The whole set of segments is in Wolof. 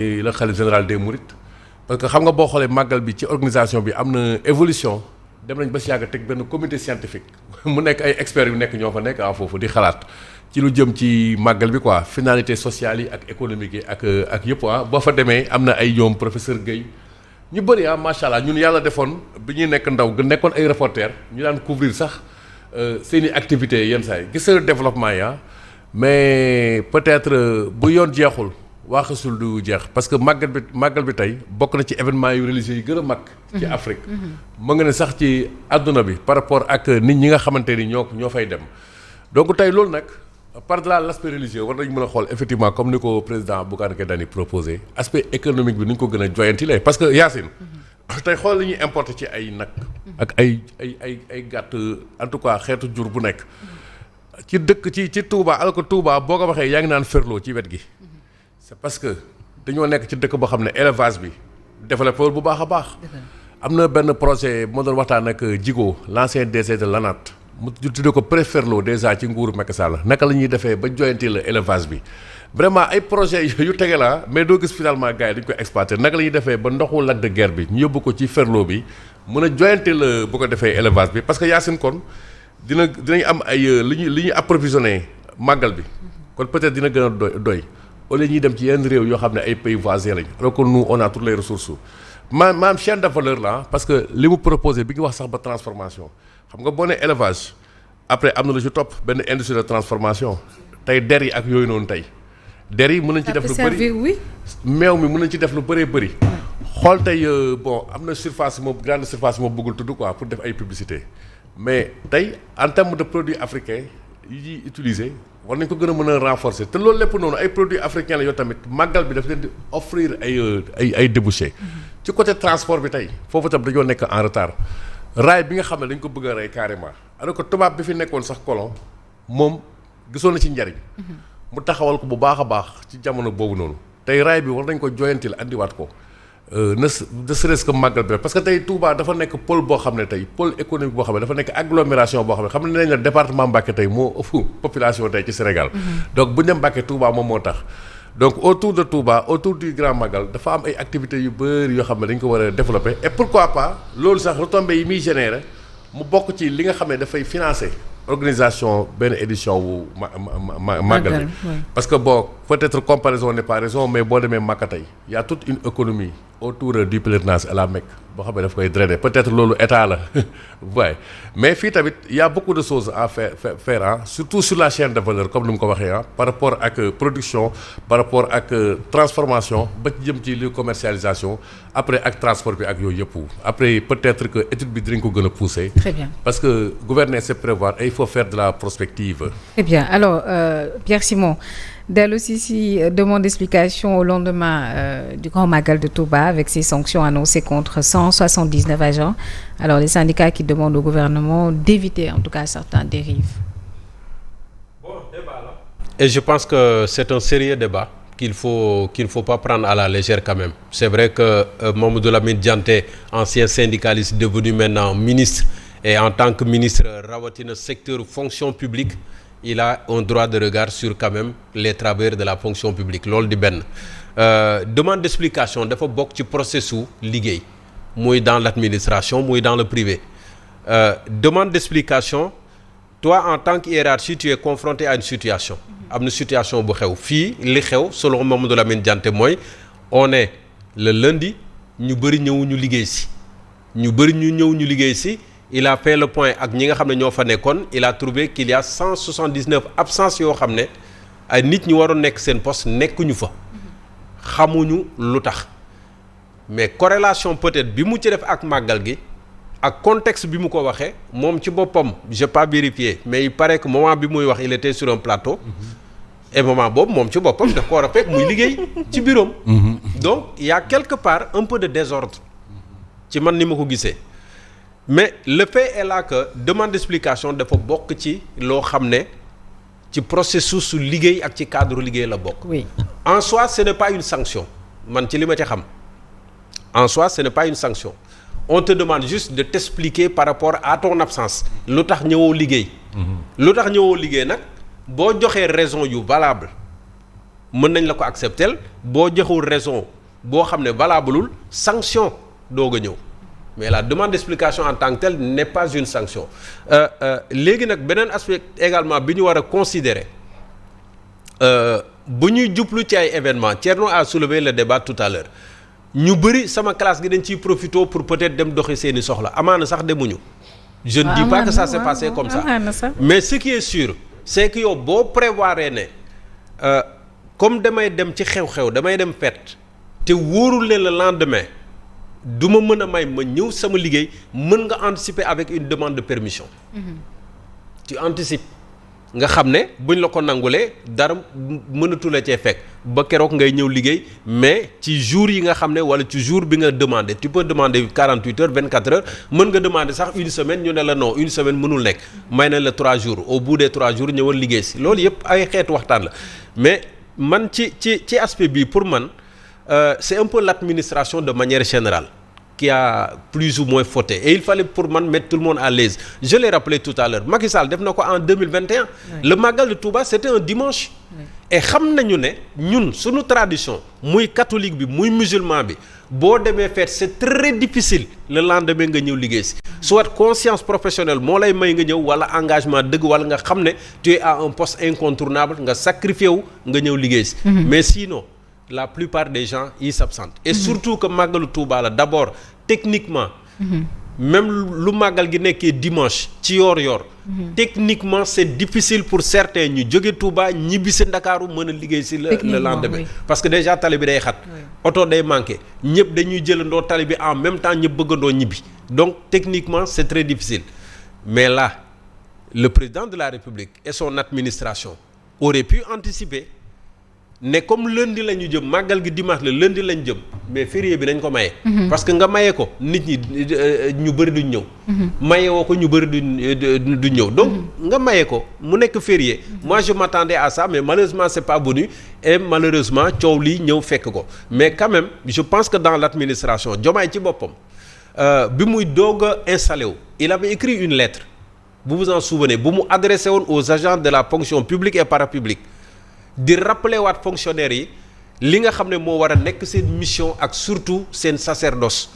le khalife général des Mourides parce que xam nga boo xoolee màggal bi ci organisation bi am na évolution dem nañ ba si yàgg teg benn comité scientifique mu nekk ay experts yu nekk ñoo fa nekk foofu di xalaat ci lu jëm ci màggal bi quoi finalité sociale yi ak économique yi ak yëpp boo fa demee am na ay ñoom professeur Guèye ñu bëri macha allah ñun yàlla defoon bi ñuy nekk ndaw gën nekkoon ay reporter ñu daan couvrir sax seen i activités yenn saa yi gis nga développement yi mais peut-être bu yoon jeexul waaxasul du jeex parce que màggal bi tey bokk na ci événement yu religieux yi gën a mag. ci Afrique. mu nga ne sax ci àdduna bi par rapport ak nit ñi nga xamante ni ñoo fay dem donc tey loolu nag par-delà l'aspect religieux war nañu mën a xool effectivement comme ni ko président Bougane Gueye Dany proposé aspect économique bi ni ñu ko gën a joyantilee parce que Yacine. tey xool li ñuy importer ci ay nag. ak ay gàtt en tout cas xeetu jur bu nekk. ci dëkk ci Touba alors que Touba boo ko waxee yaa ngi naan ferlo ci wet gi. c'est parce que dañoo nekk ci dëkk boo xam ne élevage bi développé bu baax a baax. am na benn projet moo doon waxtaan ak Djigo l'ancien DG de l'ANAT mu tuddee ko préferlo déjà ci nguuru Macky Sall naka la ñuy defee ba joyanti la élevage bi. vraiment ay projets yu tege la mais doo gis finalement gars yi dañu ko exploité naka la ñuy defee ba ndoxu Lac de Guiers bi ñu yóbbu ko ci ferlo bi mën a joyanti la bu ko defee élevage bi parce que Yacine kon dinañ am ay li ñuy approvisionné màggal bi kon peut-être dina gën a doy. au lieu ñuy dem ci yenn réew yoo xam ne ay pays voisins lañ alors que nous on a toutes les ressources maam chaîne de valeur la parce que li mu proposé bi ngi wax sax ba transformation xam nga boo nee élevage après am na lu ci topp benn industrie de transformation tey der yi ak yooyu noonu tey der yi mën nañ ci def lu bëri meew mi mën nañ ci def lu bëree bëri xool tey bon am na surface moom grande surface moom bëggul tudd quoi pour def ay publicité mais tey en terme de produits africains yi ñuy utiliser war nañ ko gën a mën a renforcer te loolu lépp noonu ay produits africains la yoo tamit màggal bi daf leen di offrir ay débouchés. ci côté transport bi tey foofu tam dañoo nekk en retard raay bi nga xam ne dañ ko bëgg a rey carrément alors que tubaab bi fi nekkoon sax colon moom gisoon na ci njariñ. mu taxawal ko bu baax a baax ci jamono boobu noonu tey raay bi war nañ ko joyantil andiwaat ko ne serait-ce que màggal bi parce que tey Touba dafa nekk pôle boo xam ne tey pôle économique boo xam ne dafa nekk agglomération boo xam ne nañ la département Mbacké tey moo ëpp population tey ci Sénégal. donc bu ñu Mbacké Touba moom moo tax. donc autour de Touba autour du Grand Magal dafa am ay activités yu bëri yoo xam ne dañ ko war a développer et pourquoi pas loolu sax retombées yi muy générer mu bokk ci li nga xam ne dafay financer organisation benn édition wu màggal bi parce que bon peut-être comparaison n'est pas raison mais boo demee Makka tey y a toute une économie autour du pèlerinage à la Mecque boo xam ne daf koy drainer peut-être loolu état la waaye mais fii tamit y a beaucoup de choses à faire surtout sur la chaîne de valeur comme ni mu ko waxee par rapport ak production par rapport ak transformation ba jëm ci li commercialisation après ak transport bi ak yooyu yëpp après peut-être que étude bi dinañ ko gën a pousser. Très bien. Parce que gouverner c'est prévoir et il faut faire de la prospective. Très bien. Alors, Pierre Simon, dellu si demande d'explication au lendemain du Grand Magal de Touba avec ces sanctions annoncées contre 179 agents. Alors, les syndicats qui demandent au gouvernement d'éviter en tout cas certaines dérives. Bon, débat là. Et je pense que c'est un sérieux débat qu'il ne faut pas prendre à la légère quand même. C'est vrai que Mamadou Lamine Dianté, ancien syndicaliste devenu maintenant ministre, et en tant que ministre rawatina secteur fonction publique, il a un droit de regard sur quand même les travailleurs de la fonction publique loolu di benn demande d'explication dafa bokk ci processus liggéey muy dans l'administration muy dans le privé demande d'explication toi en tant que hiérarchie tu es confronté à une situation am na situation bu xew fii li xew selon Mamadou Lamine Dianté mooy on est le lundi ñu bëri ñëw ñu liggéey si il a fait le point ak ñi nga xam ne ñoo fa nekkoon il a trouvé qu'il y a 179 absences yoo xam ne ay nit ñi waroon nekk seen poste nekkuñu fa xamuñu lu tax mais corrélation peut-être bi mu ci def ak màggal gi ak contexte bi mu ko waxee moom ci boppam j'ai pas vérifié mais il paraît que moment bi muy wax il était sur un plateau et moment boobu moom ci boppam daf ko war a fekk muy liggéey ci bureau donc il y a quelque part un peu de désordre ci man ni ma ko gisee. Mais le fait est là que demande d'explication dafa bokk ci loo xam ne ci processus su liggéey ak ci cadre liggéey la bokk. Oui. En soi ce n'est pas une sanction man ci li ma ci xam en soi ce n'est pas une sanction on te demande juste de t'expliquer par rapport à ton absence lu tax ñëwoo liggéey. lu tax ñëwoo liggéey nag boo joxee raison yu valable mën nañ la ko accepter boo joxul raison boo xam ne valableul sanction doog a ñëw mais la demande d'explication en tant que telle n'est pas une sanction léegi nag beneen aspect également bi ñu war a considérer bu ñuy jublu ci ay événements Thierno a soulevé le débat tout à l'heure ñu bëri sama classe gi dañ ciy profité pour peut-être dem doxi seeni soxla amaana sax demuñu je ne dis pas que ça s'est passé comme ça mais ce qui est sûr c'est que yow boo prévoir ne comme damay dem ci xew-xew damay dem fête te wóorul leen le lendemain du ma mën a may ma ñëw sama liggéey mën nga anticiper avec une demande de permission tu anticipes nga xam ne buñ la ko nangulee dara mënatula cee fekk ba keroog ngay ñëw liggéey mais ci jour yi nga xam ne wala ci jour bi nga demandé tu peux demander 48 heures 24 heures mën nga demander sax une semaine ñu ne la non une semaine mënul nekk may na la 3 jours au bout des 3 jours ñëwal liggéey si loolu yëpp ay xeetu waxtaan la mais man ci aspect bii pour man c'est un peu l'administration de manière générale qui a plus ou moins fauté et il fallait pour man mettre tout le monde à l'aise je l'ai rappelé tout à l'heure Macky Sall def na ko en 2021 le Magal de Touba c'était un dimanche et xam nañu ne ñun suñu tradition muy catholique bi muy musulman bi boo demee fête c'est très difficile le lendemain nga ñëw liggéey si soit conscience professionnelle moo lay may nga ñëw wala engagement dëgg wala nga xam ne tu es à un poste incontournable nga sacrifié wu nga ñëw liggéey si mais sinon la plupart des gens ils s'absentent et surtout que màggalu Touba la d'abord techniquement même lu màggal gi nekkee dimanche ci yoor techniquement c'est difficile pour certains ñu jóge Touba ñibbi si Ndakaaru mën a liggéey si le lendemain parce que déjà tali bi day xat oto day manqué ñëpp dañuy jëlandoo tali bi en même temps ñëpp bëggandoo ñibbi donc techniquement c'est très difficile mais là le président de la République et son administration auraient pu anticiper ne comme lundi la ñu jëm màggal gi dimanche la lundi lañ jëm mais férié bi nañ ko maye. parce que nga maye ko nit ñi ñu bëri duñ ñëw. maye woo ko ñu bëri duñ ñëw donc nga maye ko mu nekk férié. moi je m'attendais à ça mais malheureusement c'est pas venu et malheureusement coow lii ñëw fekk ko mais quand même je pense que dans l'administration Diomaye ci boppam bi muy doog a installé wu il avait écrit une lettre vous vous en souvenez bu mu adressé woon aux agents de la fonction publique et parapublique. di rappeler waat fonctionnaires yi li nga xam ne moo war a nekk seen mission ak surtout seen sacerdoce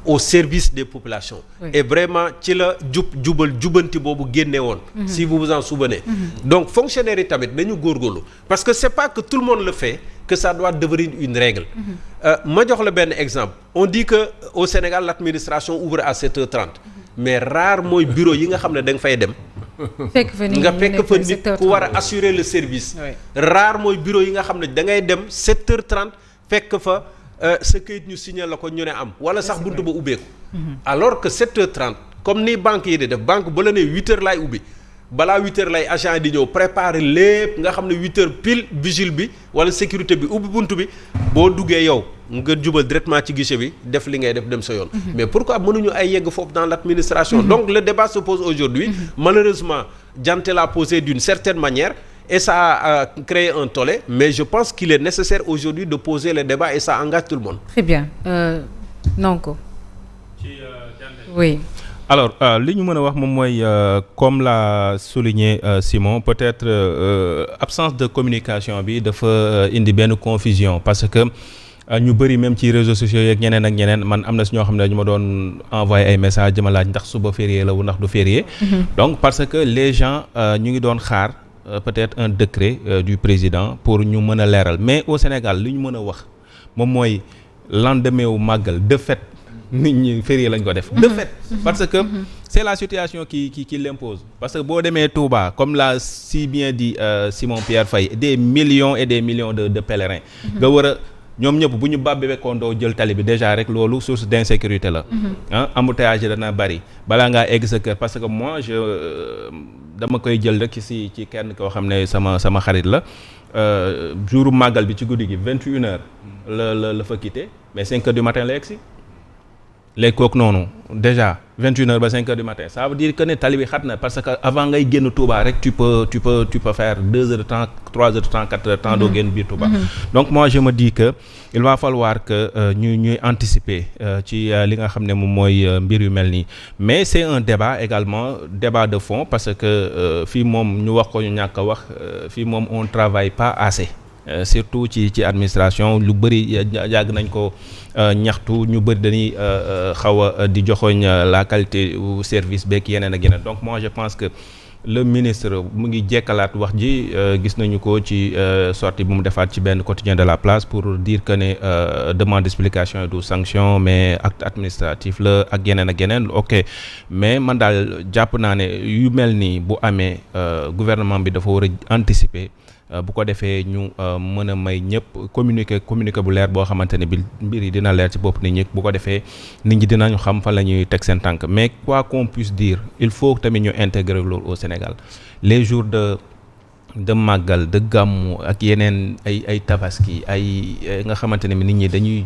au service des populations et vraiment ci la jubanti boobu génne woon si vous vous en souvenez donc fonctionnaires yi tamit nañu góorgóorlu parce que c'est pas que tout le monde le fait que ça doit devenir une règle ma jox la benn exemple on dit que au Sénégal l'administration ouvre à 7h30 mais rare mooy bureau yi nga xam ne da nga fay dem nga fekk fa nit ku war a assurer le service rare mooy bureau yi nga xam ne da ngay dem 7h30 fekk fa sa këyit ñu signé la ko ñu ne am wala sax buntu ba ubbeeku alors que 7h30 comme ni banque yi di def banque ba la ne 8h laay ubbi balaa 8h lay agent di ñëw préparer lépp nga xam ne 8h pile vigile bi wala sécurité bi ubbi buntu bi boo duggee yow nga jubal directement ci guichet bi def li ngay def dem sa yoon mais pourquoi mënuñu ay yegg foofu dans l'administration donc le débat se pose aujourd'hui malheureusement Dianté l'a posé d'une certaine manière et ça a créé un tollé mais je pense qu'il est nécessaire aujourd'hui de poser le débat et ça engage tout le monde. Très bien Nonko. Oui. Alors li ñu mën a wax moom mooy comme l'a souligné Simon peut-être absence de communication bi dafa indi benn confusion parce que ñu bëri même ci réseaux sociaux yeeg ñeneen ak ñeneen man am na si ñoo xam ne ñu ma doon envoyer ay messages di ma laaj ndax suba férié la wu ndax du férié. Donc parce que les gens ñu ngi doon xaar peut-être un décret du président pour ñu mën a leeral mais au Sénégal li ñu mën a wax moom mooy lendemain wu màggal de fait. nit ñi férié lañ ko def de fait parce que c'est la situation qui l'impose parce que boo demee Touba comme l'a si bien dit Simon Pierre Faye des millions et des millions de pèlerins nga war a ñoom ñëpp bu ñu bàbbeekondoo jël tali bi déjà rek loolu source d'insécurité la embouteillage yi dana bari balaa ngaa egg sa kër parce que moi dama koy jël rek ci kenn koo xam ne sama xarit la jouru màggal bi ci guddi gi 21h la fa quitté mais 5h du matin la egg si léegi kooku noonu déjà 21h ba 5h du matin ça veut dire que ne tali bi xat na parce que avant ngay génn Touba rek tu peux faire 2 heures de temps 3 heures de temps 4 heures de temps doo génn biir Touba. Donc moi je me dis que il va falloir que ñuy anticiper ci li nga xam ne moom mooy mbir yu mel nii mais c'est un débat également débat de fond parce que fii moom ñu wax ko ñu ñàkk a wax fii moom on travaille pas assez surtout ci administration lu bëri yàgg nañ ko ñaxtu ñu bëri dañuy xaw a di joxoñ la qualité au service beeg yeneen ak yeneen donc moi je pense que le ministre mu ngi jekkalaat wax ji gis nañu ko ci sortie bu mu defaat ci benn quotidien de la place pour dire que ne demande d'explication et de sanction mais acte administratif la ak yeneen ok mais man daal jàpp naa ne yu mel nii bu amee gouvernement bi dafa war a anticiper bu ko defee ñu mën a may ñëpp communiquer bu leer boo xamante ne bi mbir yi dina leer ci bopp nit ñi bu ko defee nit ñi dinañu xam fa la ñuy teg seen tànk mais quoi qu'on puisse dire il faut tamit ñu intégrer loolu au Sénégal les jours de màggal de gàmmu ak yeneen ay tabaski ay nga xamante ne bi nit ñi dañuy